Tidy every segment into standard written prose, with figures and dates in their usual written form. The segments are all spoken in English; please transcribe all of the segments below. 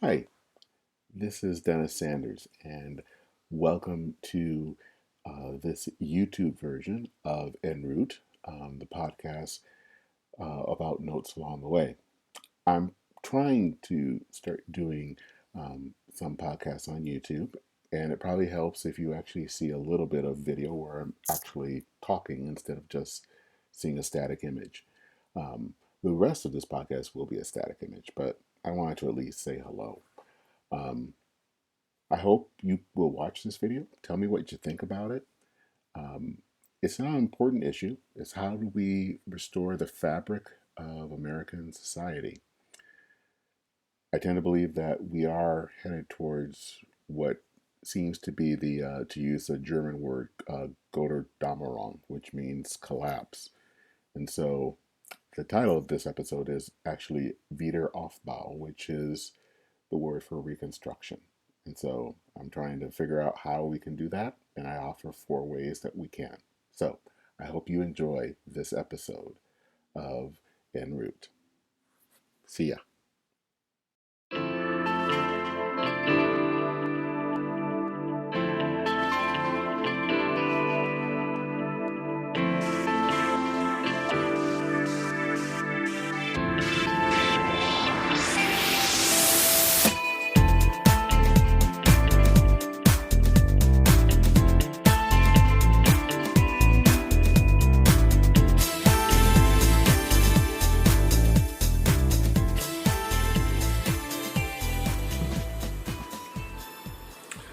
Hi, this is Dennis Sanders, and welcome to this YouTube version of En route, the podcast about notes along the way. I'm trying to start doing some podcasts on YouTube, and it probably helps if you actually see a little bit of video where I'm actually talking instead of just seeing a static image. The rest of this podcast will be a static image, but I wanted to at least say hello. Um, I hope you will watch this video. Tell me what you think about it. Um, it's not an important issue. It's how do we restore the fabric of American society? I tend to believe that we are headed towards what seems to be to use the German word, Wiederaufbau, which means collapse. And so the title of this episode is actually Wiederaufbau, which is the word for reconstruction. And so I'm trying to figure out how we can do that, and I offer 4 ways that we can. So I hope you enjoy this episode of En route. See ya.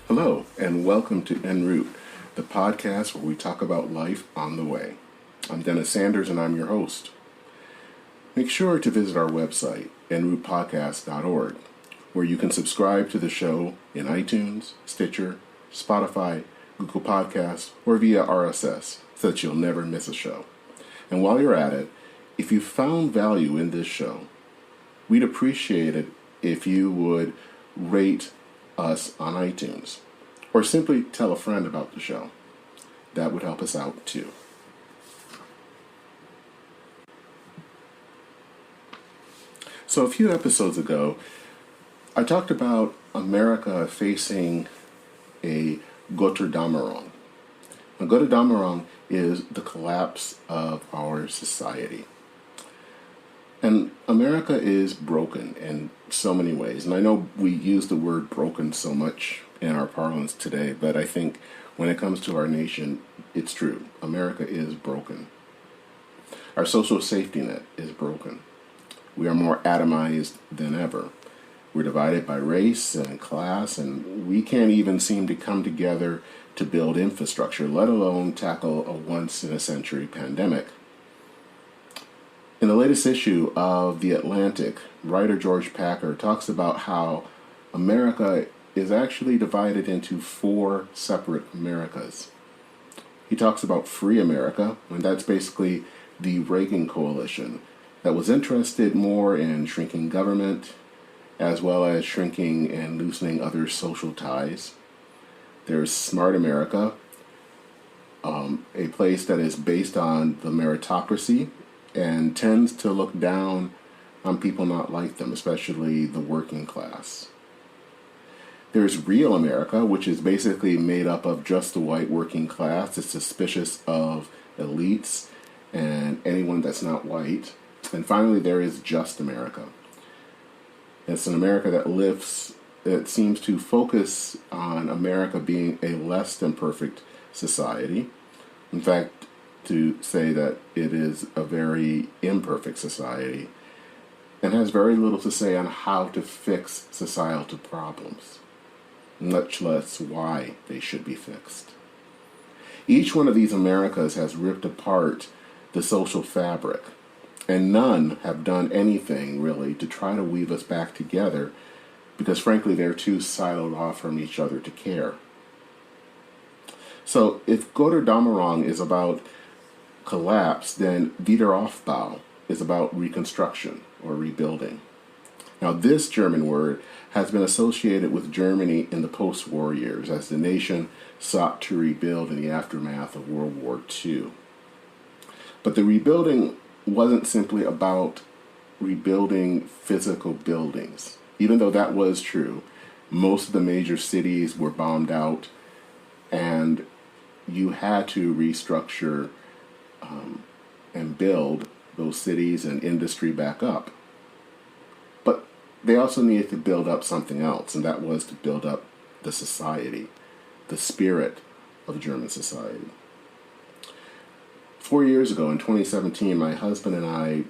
Hello, and welcome to En route, the podcast where we talk about life on the way. I'm Dennis Sanders, and I'm your host. Make sure to visit our website, enroutepodcast.org, where you can subscribe to the show in iTunes, Stitcher, Spotify, Google Podcasts, or via RSS so that you'll never miss a show. And while you're at it, if you found value in this show, we'd appreciate it if you would rate us on iTunes or simply tell a friend about the show. That would help us out too. So a few episodes ago, I talked about America facing a Götterdämmerung. A Götterdämmerung is the collapse of our society. And America is broken in so many ways. And I know we use the word broken so much in our parlance today, but I think when it comes to our nation, it's true. America is broken. Our social safety net is broken. We are more atomized than ever. We're divided by race and class, and we can't even seem to come together to build infrastructure, let alone tackle a once-in-a-century pandemic. In the latest issue of The Atlantic, writer George Packer talks about how America is actually divided into 4 separate Americas. He talks about Free America, and that's basically the Reagan coalition that was interested more in shrinking government as well as shrinking and loosening other social ties. There's Smart America, a place that is based on the meritocracy and tends to look down on people not like them, especially the working class. There's Real America, which is basically made up of just the white working class. It's suspicious of elites and anyone that's not white. And finally, there is Just America. It's an America that seems to focus on America being a less than perfect society. In fact, to say that it is a very imperfect society and has very little to say on how to fix societal problems, much less why they should be fixed. Each one of these Americas has ripped apart the social fabric, and none have done anything really to try to weave us back together because frankly they're too siloed off from each other to care. So if Götterdämmerung is about collapse, then Wiederaufbau is about reconstruction or rebuilding. Now, this German word has been associated with Germany in the post-war years as the nation sought to rebuild in the aftermath of World War II. But the rebuilding wasn't simply about rebuilding physical buildings. Even though that was true, most of the major cities were bombed out, and you had to restructure and build those cities and industry back up. But they also needed to build up something else, and that was to build up the society, the spirit of German society. 4 years ago, in 2017, my husband and I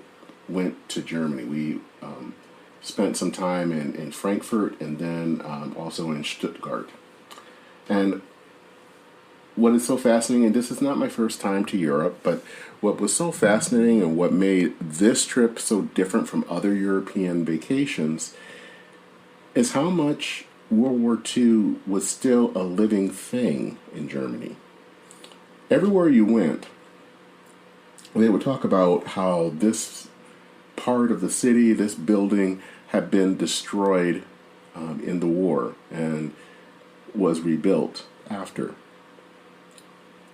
went to Germany. We spent some time in Frankfurt and then also in Stuttgart. And what is so fascinating, and this is not my first time to Europe, but what was so fascinating and what made this trip so different from other European vacations is how much World War II was still a living thing in Germany. Everywhere you went, they would talk about how this part of the city, this building, had been destroyed in the war and was rebuilt after.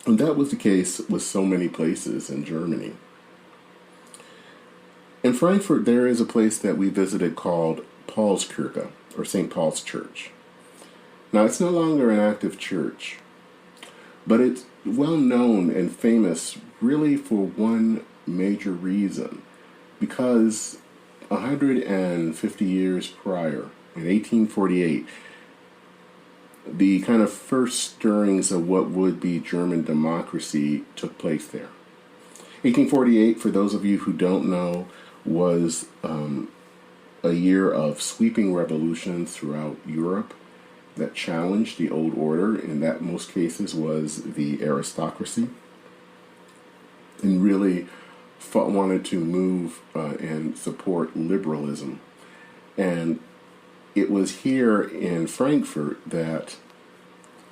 And that was the case with so many places in Germany. In Frankfurt, there is a place that we visited called Paulskirche, or St. Paul's Church. Now, it's no longer an active church, but it's well known and famous really for one major reason. Because 150 years prior, in 1848, the kind of first stirrings of what would be German democracy took place there. 1848, for those of you who don't know, was a year of sweeping revolutions throughout Europe that challenged the old order, and that in most cases was the aristocracy, and really wanted to move and support liberalism. And it was here in Frankfurt that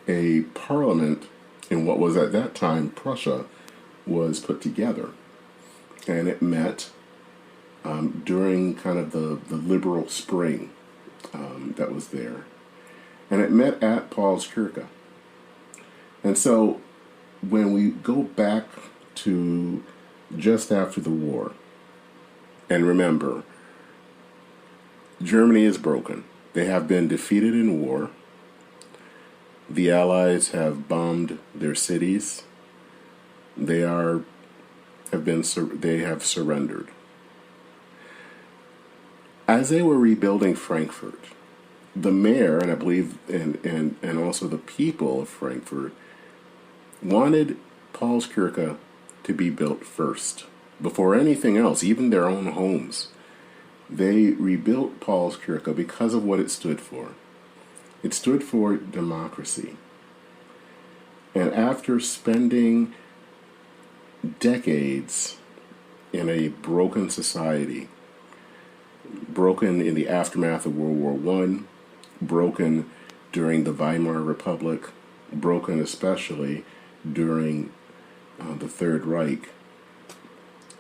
a parliament in what was at that time Prussia was put together. And it met during kind of the liberal spring that was there. And it met at Paulskirche. And so when we go back to just after the war, and remember, Germany is broken. They have been defeated in war. The Allies have bombed their cities. They have surrendered. As they were rebuilding Frankfurt, the mayor, and I believe, and also the people of Frankfurt, wanted Paulskirche to be built first, before anything else, even their own homes. They rebuilt Paulskirche because of what it stood for. It stood for democracy. And after spending decades in a broken society, broken in the aftermath of World War I, broken during the Weimar Republic, broken especially during the Third Reich,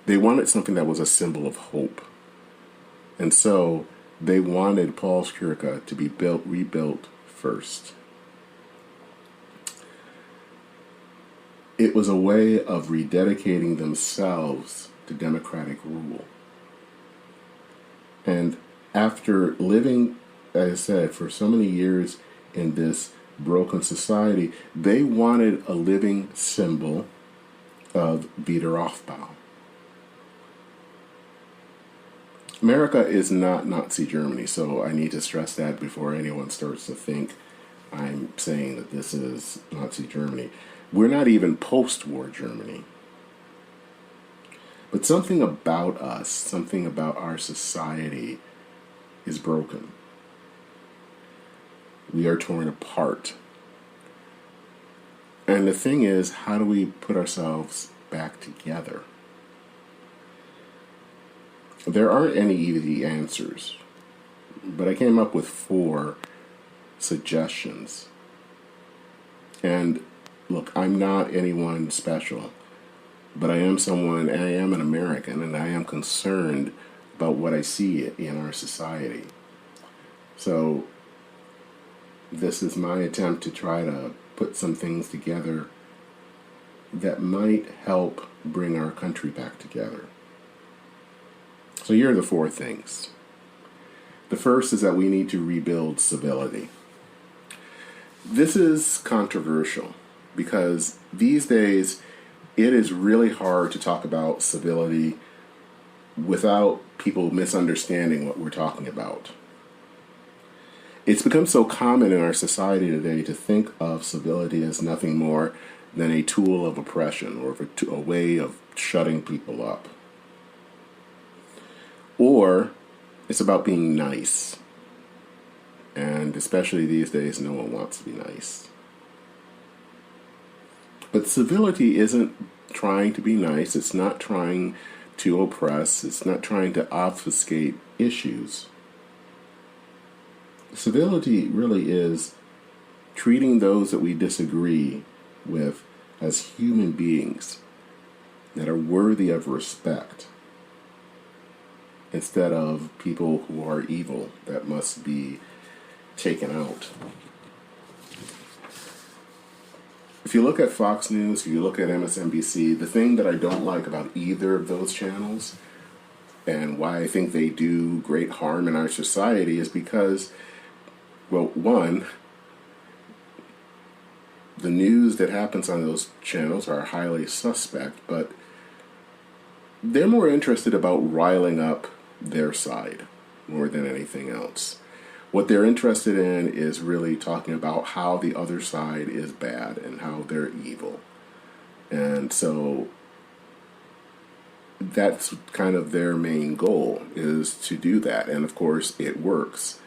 they wanted something that was a symbol of hope. And so they wanted Paulskirche to be rebuilt first. It was a way of rededicating themselves to democratic rule. And after living, as I said, for so many years in this broken society, they wanted a living symbol of Wiederaufbau. America is not Nazi Germany, so I need to stress that before anyone starts to think I'm saying that this is Nazi Germany. We're not even post-war Germany. But something about us, something about our society is broken. We are torn apart. And the thing is, how do we put ourselves back together? There aren't any easy answers, but I came up with 4 suggestions. And look, I'm not anyone special, but I am an American, and I am concerned about what I see in our society. So this is my attempt to try to put some things together that might help bring our country back together. So here are the 4 things. The first is that we need to rebuild civility. This is controversial because these days it is really hard to talk about civility without people misunderstanding what we're talking about. It's become so common in our society today to think of civility as nothing more than a tool of oppression or a way of shutting people up. Or it's about being nice. And especially these days, no one wants to be nice. But civility isn't trying to be nice. It's not trying to oppress. It's not trying to obfuscate issues. Civility really is treating those that we disagree with as human beings that are worthy of respect instead of people who are evil that must be taken out. If you look at Fox News, if you look at MSNBC, the thing that I don't like about either of those channels and why I think they do great harm in our society is because, well, one, the news that happens on those channels are highly suspect, but they're more interested about riling up their side more than anything else. What they're interested in is really talking about how the other side is bad and how they're evil. And so that's kind of their main goal, is to do that. And of course, it works.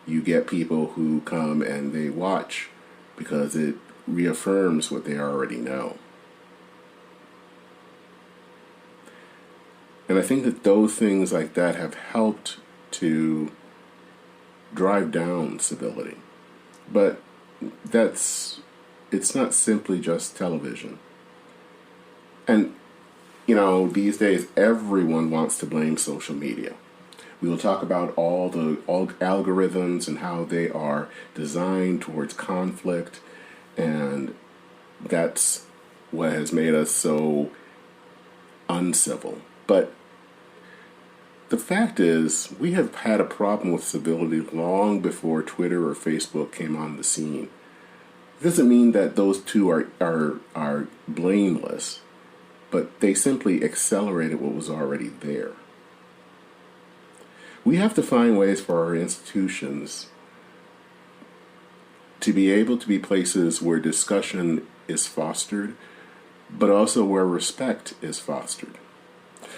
You get people who come and they watch because it reaffirms what they already know. And I think that those things like that have helped to drive down civility. But it's not simply just television. And, these days everyone wants to blame social media. We will talk about all algorithms and how they are designed towards conflict, and that's what has made us so uncivil. But the fact is, we have had a problem with civility long before Twitter or Facebook came on the scene. It doesn't mean that those two are blameless, but they simply accelerated what was already there. We have to find ways for our institutions to be able to be places where discussion is fostered, but also where respect is fostered.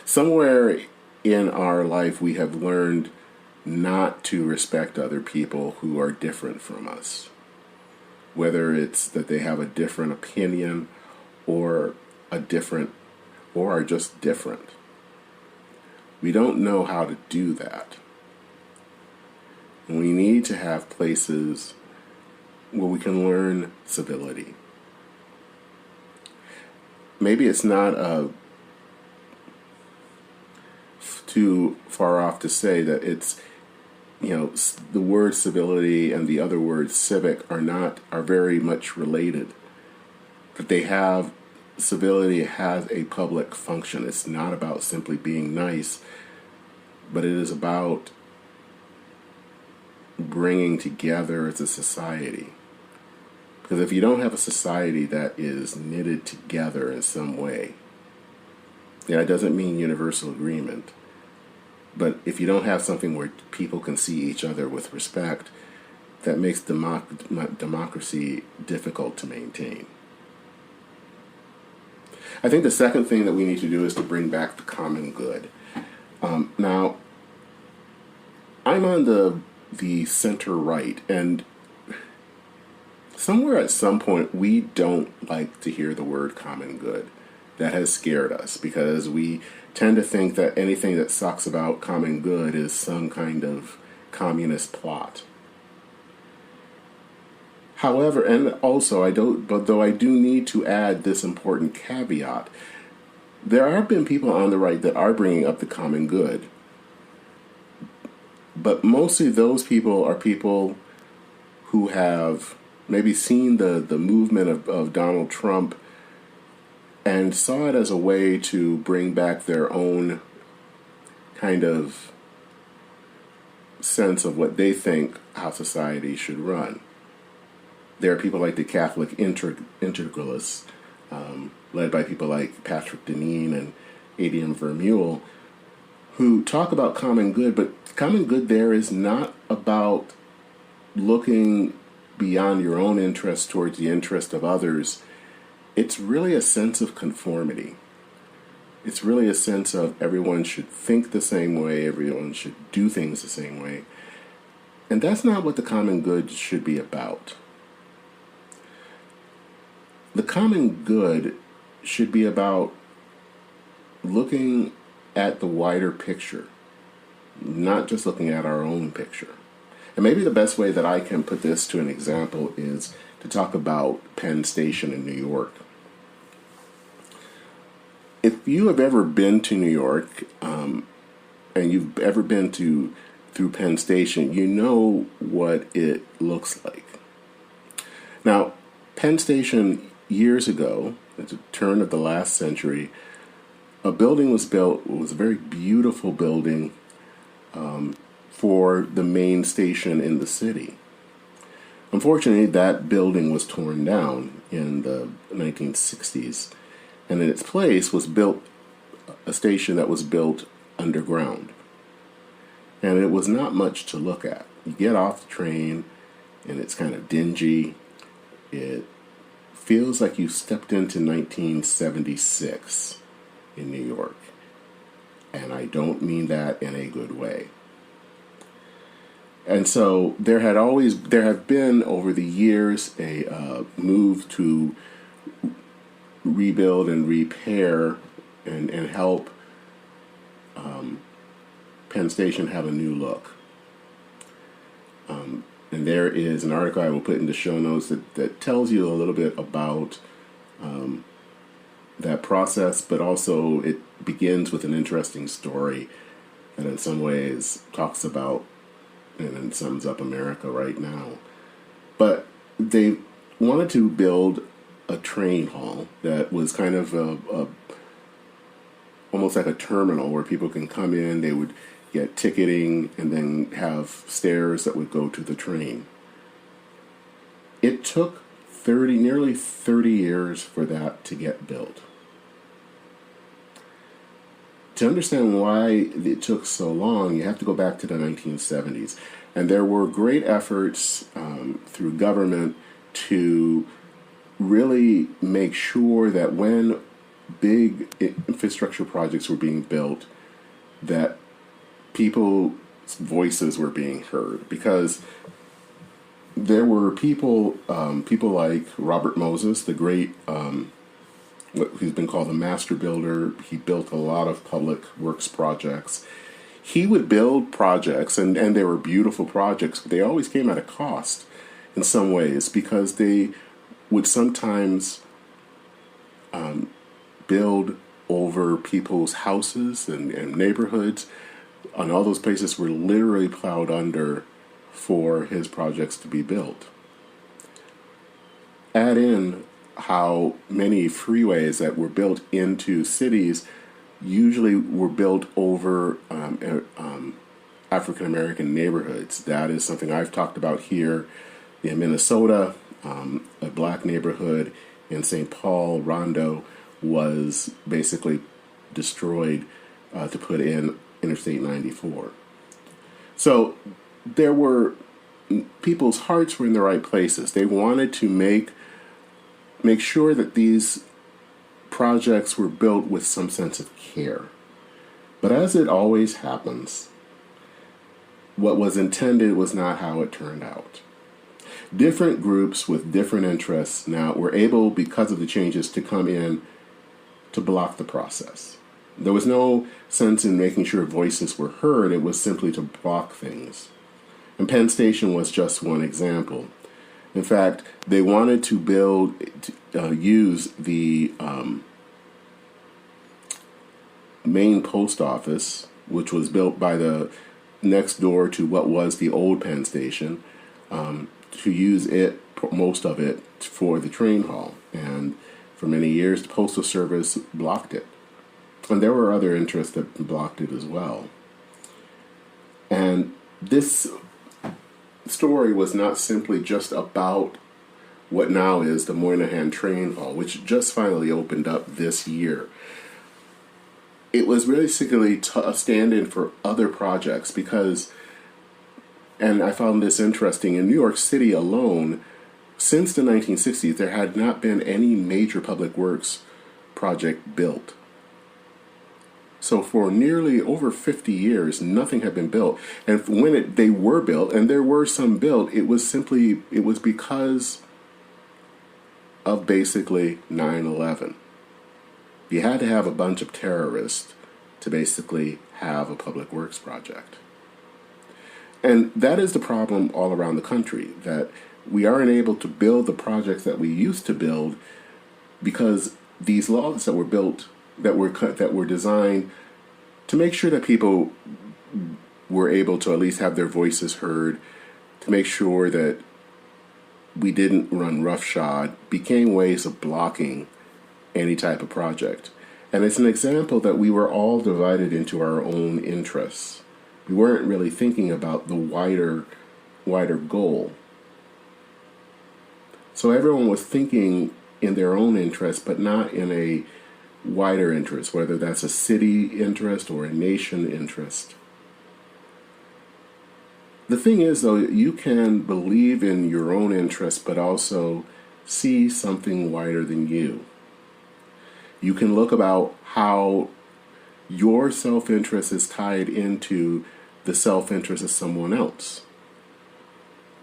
Somewhere in our life we have learned not to respect other people who are different from us, whether it's that they have a different opinion or are just different. We don't know how to do that. And we need to have places where we can learn civility. Maybe it's not too far off to say that it's, the word civility and the other word civic are very much related. That civility has a public function. It's not about simply being nice, but it is about bringing together as a society. Because if you don't have a society that is knitted together in some way, it doesn't mean universal agreement. But if you don't have something where people can see each other with respect, that makes democracy difficult to maintain. I think the second thing that we need to do is to bring back the common good. Now, I'm on the center right, and somewhere at some point we don't like to hear the word common good. That has scared us because we tend to think that anything that talks about common good is some kind of communist plot. However, and also though I do need to add this important caveat, there have been people on the right that are bringing up the common good. But mostly those people are people who have maybe seen the movement of Donald Trump and saw it as a way to bring back their own kind of sense of what they think how society should run. There are people like the Catholic integralists, led by people like Patrick Deneen and Adrian Vermeule, who talk about common good, but common good there is not about looking beyond your own interest towards the interest of others. It's really a sense of conformity. It's really a sense of everyone should think the same way, everyone should do things the same way. And that's not what the common good should be about. The common good should be about looking at the wider picture, not just looking at our own picture. And maybe the best way that I can put this to an example is to talk about Penn Station in New York. If you have ever been to New York, and you've ever been through Penn Station, you know what it looks like. Now, Penn Station years ago, at the turn of the last century, a building was built. It was a very beautiful building for the main station in the city. Unfortunately, that building was torn down in the 1960s, and in its place was built a station that was built underground. And it was not much to look at. You get off the train, and it's kind of dingy. It feels like you stepped into 1976 in New York. And I don't mean that in a good way. And so there have been over the years a move to rebuild and repair and help Penn Station have a new look. And there is an article I will put in the show notes that tells you a little bit about that process, but also it begins with an interesting story that in some ways talks about and sums up America right now. But they wanted to build a train hall that was kind of almost like a terminal where people can come in, they would get ticketing, and then have stairs that would go to the train. It took nearly 30 years for that to get built. To understand why it took so long, you have to go back to the 1970s. And there were great efforts through government to really make sure that when big infrastructure projects were being built, that people's voices were being heard. Because there were people like Robert Moses, the great who's been called the master builder. He built a lot of public works projects. He would build projects, and they were beautiful projects, but they always came at a cost in some ways, because they would sometimes build over people's houses and neighborhoods, and all those places were literally plowed under for his projects to be built. Add in how many freeways that were built into cities usually were built over African American neighborhoods. That is something I've talked about here in Minnesota. A black neighborhood in St. Paul, Rondo, was basically destroyed to put in Interstate 94. So there were, people's hearts were in the right places. They wanted to make sure that these projects were built with some sense of care. But as it always happens, what was intended was not how it turned out. Different groups with different interests now were able, because of the changes, to come in to block the process. There was no sense in making sure voices were heard. It was simply to block things. And Penn Station was just one example. In fact, they wanted to use the main post office, which was built by the next door to what was the old Penn Station, to use it, most of it, for the train hall. And for many years, the Postal Service blocked it. And there were other interests that blocked it as well. And This story was not simply just about what now is the Moynihan Train Hall, which just finally opened up this year. It was basically a stand-in for other projects because, and I found this interesting, in New York City alone, since the 1960s, there had not been any major public works project built. So for nearly over 50 years, nothing had been built. And when they were built, and there were some built, it was because of basically 9/11. You had to have a bunch of terrorists to basically have a public works project. And that is the problem all around the country, that we aren't able to build the projects that we used to build because these laws that were built, that were designed to make sure that people were able to at least have their voices heard, to make sure that we didn't run roughshod, became ways of blocking any type of project. And it's an example that we were all divided into our own interests. We weren't really thinking about the wider goal. So everyone was thinking in their own interest, but not in a wider interest, whether that's a city interest or a nation interest. The thing is, though, you can believe in your own interest, but also see something wider than you. You can look about how your self-interest is tied into the self-interest of someone else.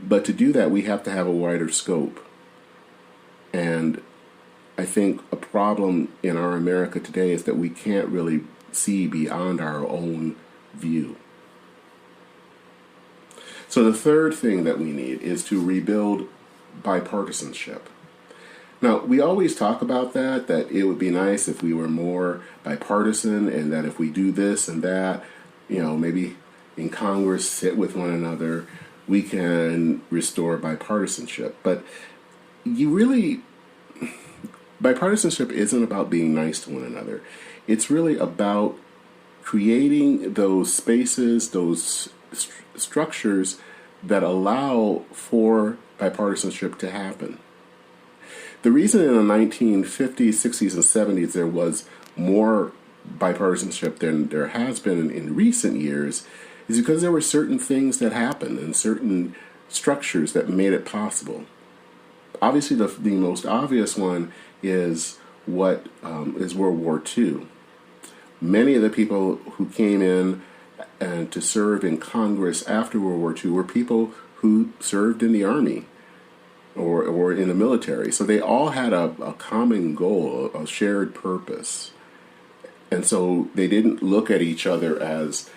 But to do that, we have to have a wider scope. And I think a problem in our America today is that we can't really see beyond our own view. So the third thing that we need is to rebuild bipartisanship. Now, we always talk about that it would be nice if we were more bipartisan, and that if we do this and that, maybe in Congress sit with one another, we can restore bipartisanship. But bipartisanship isn't about being nice to one another. It's really about creating those spaces, those structures that allow for bipartisanship to happen. The reason in the 1950s, 60s, and 70s there was more bipartisanship than there has been in recent years is because there were certain things that happened and certain structures that made it possible. Obviously, the most obvious one is is World War II. Many of the people who came in and to serve in Congress after World War II were people who served in the army or in the military. So they all had a common goal, a shared purpose. And so they didn't look at each other as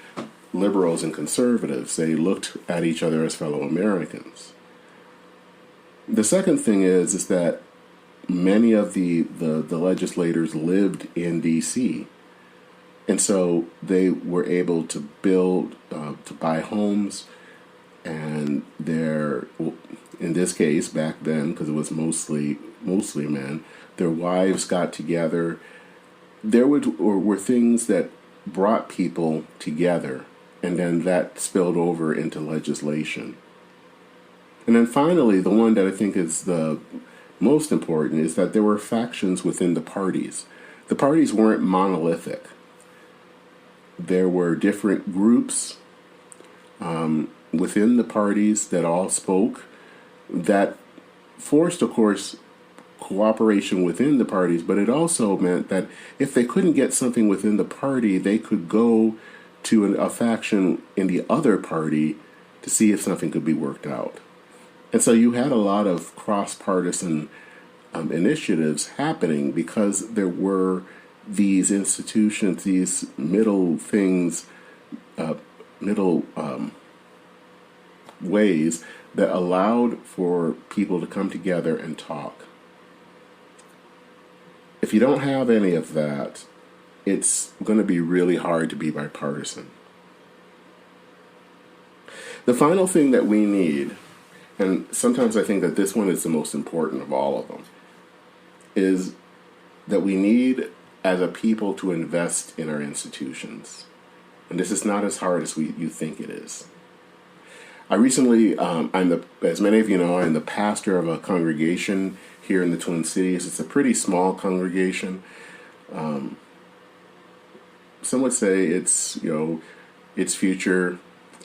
liberals and conservatives. They looked at each other as fellow Americans. The second thing is that many of the legislators lived in D.C., and so they were able to build, to buy homes, and in this case, back then, because it was mostly men, their wives got together. There were things that brought people together, and then that spilled over into legislation. And then finally, the one that I think is the most important is that there were factions within the parties. The parties weren't monolithic. There were different groups within the parties that all spoke, that forced, of course, cooperation within the parties, but it also meant that if they couldn't get something within the party, they could go to a faction in the other party to see if something could be worked out. And so you had a lot of cross-partisan initiatives happening because there were these institutions, these middle ways that allowed for people to come together and talk. If you don't have any of that, it's going to be really hard to be bipartisan. The final thing that we need, and sometimes I think that this one is the most important of all of them, is that we need as a people to invest in our institutions. And this is not as hard as you think it is. I recently, as many of you know, I'm the pastor of a congregation here in the Twin Cities. It's a pretty small congregation. Some would say its future,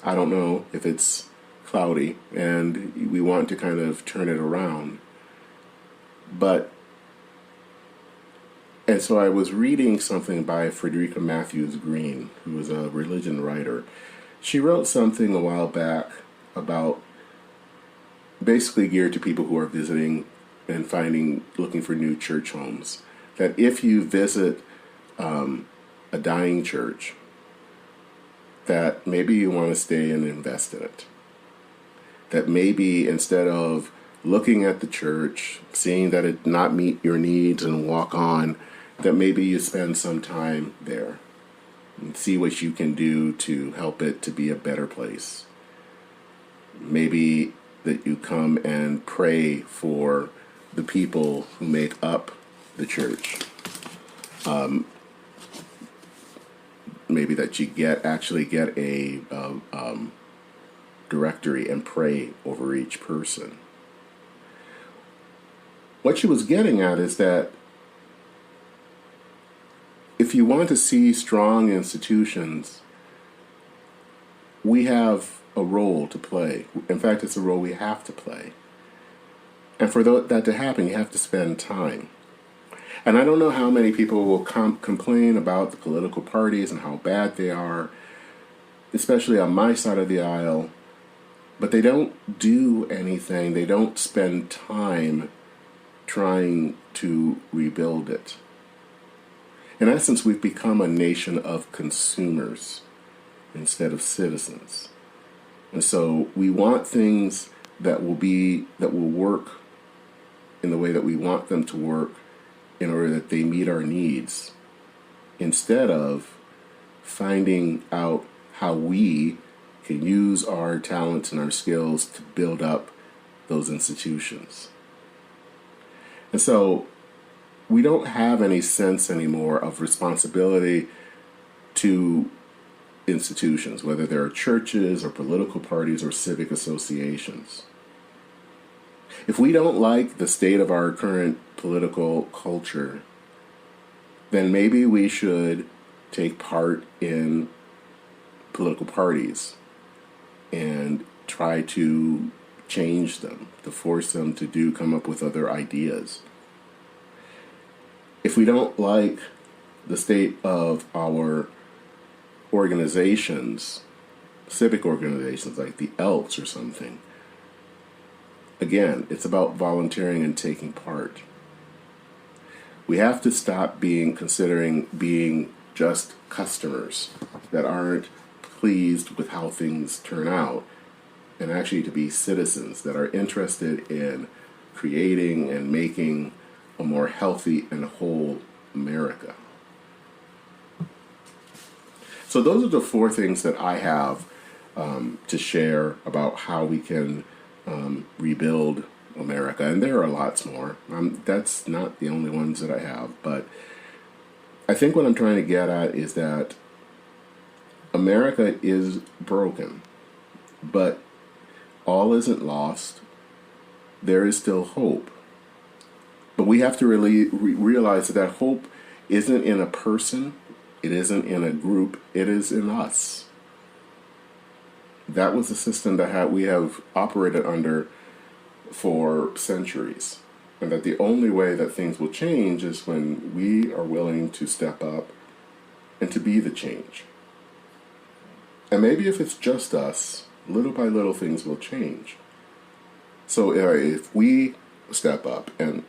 I don't know if it's cloudy, and we want to kind of turn it around. And so I was reading something by Frederica Matthews Green, who was a religion writer. She wrote something a while back about basically geared to people who are visiting and looking for new church homes. That if you visit a dying church, that maybe you want to stay and invest in it. That maybe instead of looking at the church, seeing that it not meet your needs and walk on, that maybe you spend some time there and see what you can do to help it to be a better place. Maybe that you come and pray for the people who make up the church. Maybe that you actually get a directory and pray over each person. What she was getting at is that if you want to see strong institutions, we have a role to play. In fact, it's a role we have to play. And for that to happen, you have to spend time. And I don't know how many people will complain about the political parties and how bad they are, especially on my side of the aisle, but they don't do anything. They don't spend time trying to rebuild it. In essence, we've become a nation of consumers instead of citizens. And so we want things that will work in the way that we want them to work in order that they meet our needs, instead of finding out how we can use our talents and our skills to build up those institutions. And so we don't have any sense anymore of responsibility to institutions, whether they're churches or political parties or civic associations. If we don't like the state of our current political culture, then maybe we should take part in political parties and try to change them, to force them to come up with other ideas. If we don't like the state of our organizations, civic organizations like the Elks or something, again, it's about volunteering and taking part. We have to stop considering being just customers that aren't pleased with how things turn out, and actually to be citizens that are interested in creating and making a more healthy and whole America. So those are the four things that I have to share about how we can rebuild America. And there are lots more. That's not the only ones that I have. But I think what I'm trying to get at is that America is broken, but all isn't lost. There is still hope. But we have to really realize that hope isn't in a person, it isn't in a group, it is in us. That was the system that we have operated under for centuries. And that the only way that things will change is when we are willing to step up and to be the change. And maybe if it's just us, little by little things will change. So if we step up and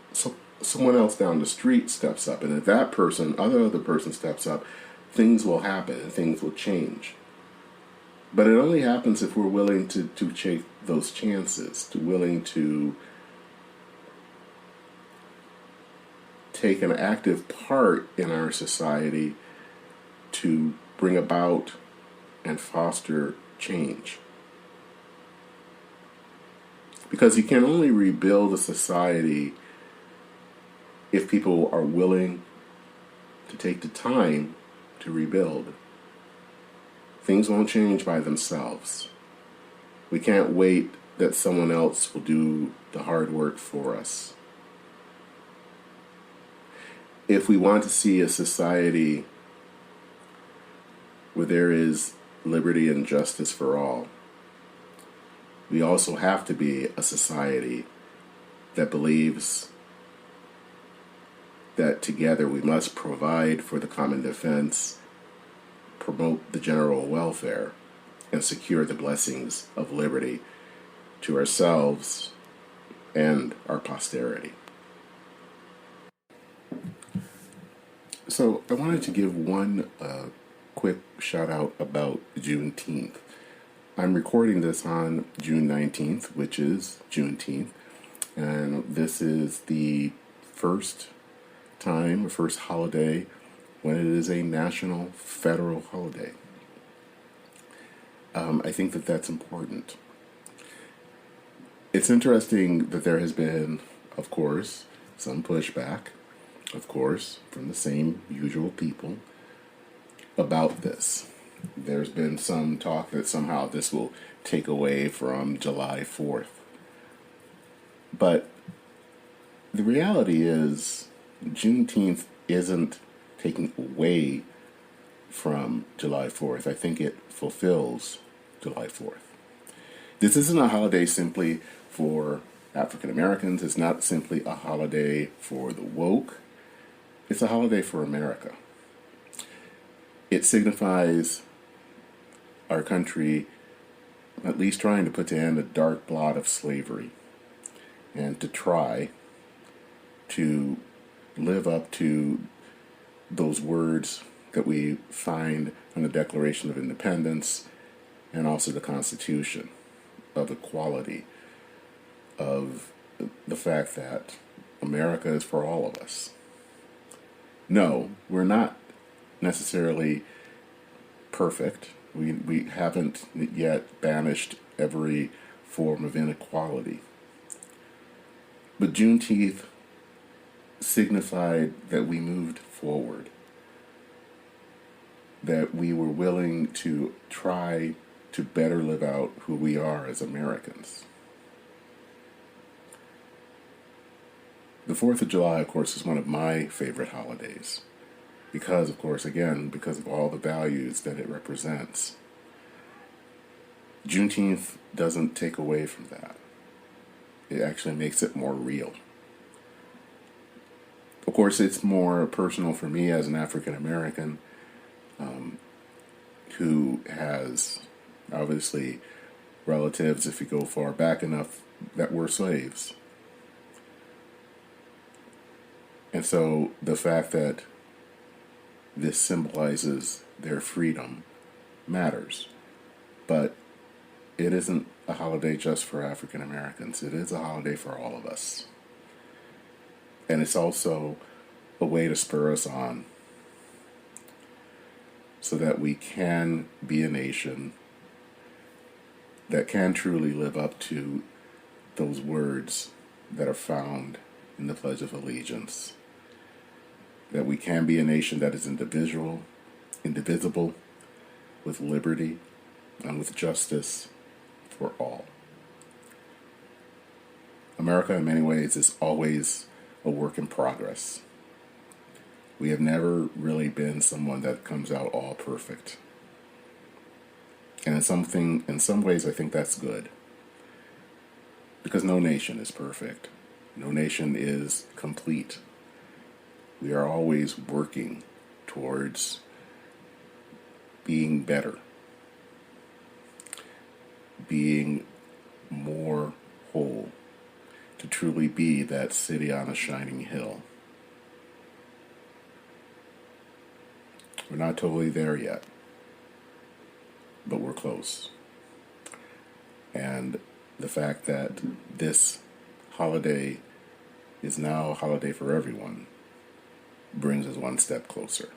someone else down the street steps up, and if that other person steps up, things will happen and things will change. But it only happens if we're willing to take those chances, willing to take an active part in our society to bring about and foster change. Because you can only rebuild a society if people are willing to take the time to rebuild. Things won't change by themselves. We can't wait that someone else will do the hard work for us. If we want to see a society where there is liberty and justice for all, we also have to be a society that believes that together we must provide for the common defense, promote the general welfare, and secure the blessings of liberty to ourselves and our posterity. So I wanted to give one quick shout out about Juneteenth. I'm recording this on June 19th, which is Juneteenth, and this is the first holiday when it is a national federal holiday. I think that that's important. It's interesting that there has been, of course, some pushback, of course, from the same usual people about this. There's been some talk that somehow this will take away from July 4th. But the reality is, Juneteenth isn't taking away from July 4th. I think it fulfills July 4th. This isn't a holiday simply for African Americans. It's not simply a holiday for the woke. It's a holiday for America. It signifies our country at least trying to put to end a dark blot of slavery and to try to live up to those words that we find in the Declaration of Independence and also the Constitution, of equality, of the fact that America is for all of us. No, we're not necessarily perfect. We haven't yet banished every form of inequality. But Juneteenth signified that we moved forward, that we were willing to try to better live out who we are as Americans. The 4th of July, of course, is one of my favorite holidays because, of course, again, because of all the values that it represents. Juneteenth doesn't take away from that. It actually makes it more real. Of course, it's more personal for me as an African American who has obviously relatives, if you go far back enough, that were slaves. And so the fact that this symbolizes their freedom matters. But it isn't a holiday just for African Americans. It is a holiday for all of us. And it's also a way to spur us on so that we can be a nation that can truly live up to those words that are found in the Pledge of Allegiance. That we can be a nation that is indivisible, with liberty, and with justice for all. America, in many ways, is always a work in progress. We have never really been someone that comes out all perfect. And in some ways, I think that's good. Because no nation is perfect. No nation is complete. We are always working towards being better, being more whole, to truly be that city on a shining hill. We're not totally there yet, but we're close. And the fact that this holiday is now a holiday for everyone brings us one step closer.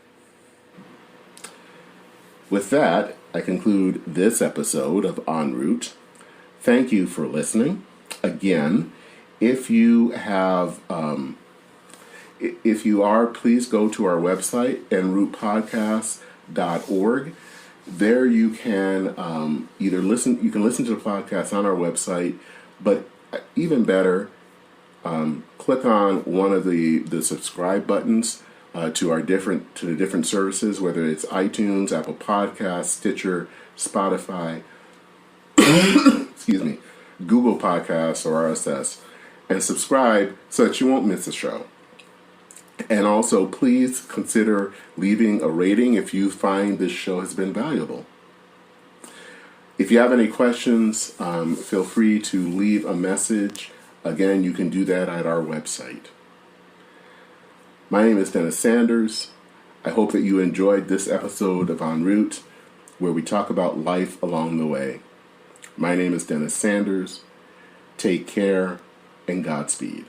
With that, I conclude this episode of En Route. Thank you for listening. Again, if you are, please go to our website, enroutepodcast.org. There you can either listen. You can listen to the podcast on our website, but even better, click on one of the subscribe buttons to the different services, whether it's iTunes, Apple Podcasts, Stitcher, Spotify, excuse me, Google Podcasts, or RSS, and subscribe so that you won't miss a show. And also, please consider leaving a rating if you find this show has been valuable. If you have any questions, feel free to leave a message. Again, you can do that at our website. My name is Dennis Sanders. I hope that you enjoyed this episode of En Route, where we talk about life along the way. My name is Dennis Sanders. Take care and Godspeed.